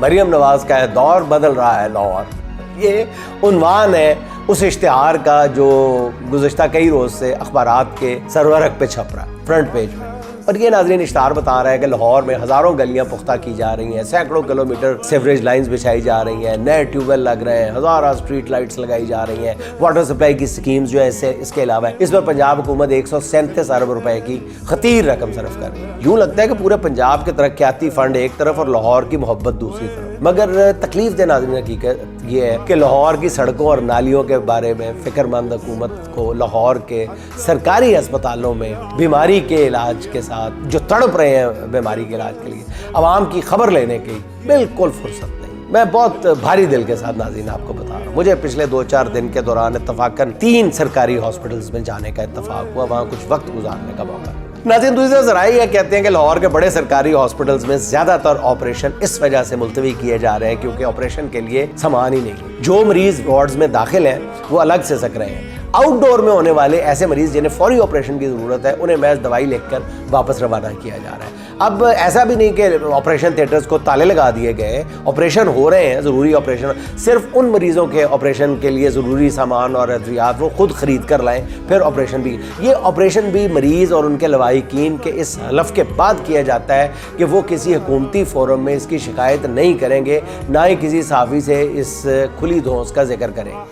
مریم نواز کا ہے دور بدل رہا ہے لاہور، یہ عنوان ہے اس اشتہار کا جو گزشتہ کئی روز سے اخبارات کے سرورق پہ چھپ رہا ہے، فرنٹ پیج پہ۔ اور یہ ناظرین اشتہار بتا رہا ہے کہ لاہور میں ہزاروں گلیاں پختہ کی جا رہی ہیں، سینکڑوں کلومیٹر سیوریج لائنز بچھائی جا رہی ہیں، نئے ٹیوب ویل لگ رہے ہیں، ہزارہ اسٹریٹ لائٹس لگائی جا رہی ہیں، واٹر سپلائی کی سکیمز جو ہے اس کے علاوہ ہے۔ اس پر پنجاب حکومت 137 ارب روپے کی خطیر رقم صرف کر رہی ہے۔ یوں لگتا ہے کہ پورے پنجاب کے ترقیاتی فنڈ ایک طرف اور لاہور کی محبت دوسری طرف، مگر تکلیف دہ ناظرین حقیقت یہ ہے کہ لاہور کی سڑکوں اور نالیوں کے بارے میں فکر مند حکومت کو لاہور کے سرکاری ہسپتالوں میں بیماری کے علاج کے ساتھ جو تڑپ رہے ہیں بیماری کے علاج کے لیے عوام کی خبر لینے کی بالکل فرصت نہیں۔ میں بہت بھاری دل کے ساتھ ناظرین آپ کو بتا رہا ہوں، مجھے پچھلے 2-4 دن کے دوران اتفاقاً 3 سرکاری ہاسپٹلز میں جانے کا اتفاق ہوا، وہاں کچھ وقت گزارنے کا موقع۔ ناظرین دوسرے ذرائع یہ کہتے ہیں کہ لاہور کے بڑے سرکاری ہاسپٹلز میں زیادہ تر آپریشن اس وجہ سے ملتوی کیے جا رہے ہیں کیونکہ آپریشن کے لیے سامان ہی نہیں، جو مریض وارڈز میں داخل ہیں وہ الگ سے سک رہے ہیں۔ آؤٹ ڈور میں ہونے والے ایسے مریض جنہیں فوری آپریشن کی ضرورت ہے انہیں محض دوائی لکھ کر واپس روانہ کیا جا رہا ہے۔ اب ایسا بھی نہیں کہ آپریشن تھیٹرز کو تالے لگا دیے گئے، آپریشن ہو رہے ہیں، ضروری آپریشن، صرف ان مریضوں کے آپریشن کے لیے ضروری سامان اور ادویات وہ خود خرید کر لائیں، پھر آپریشن بھی۔ یہ آپریشن بھی مریض اور ان کے لواحقین کے اس حلف کے بعد کیا جاتا ہے کہ وہ کسی حکومتی فورم میں اس کی شکایت نہیں کریں گے، نہ ہی کسی صحافی سے اس کھلی دھونس کا ذکر کریں گے۔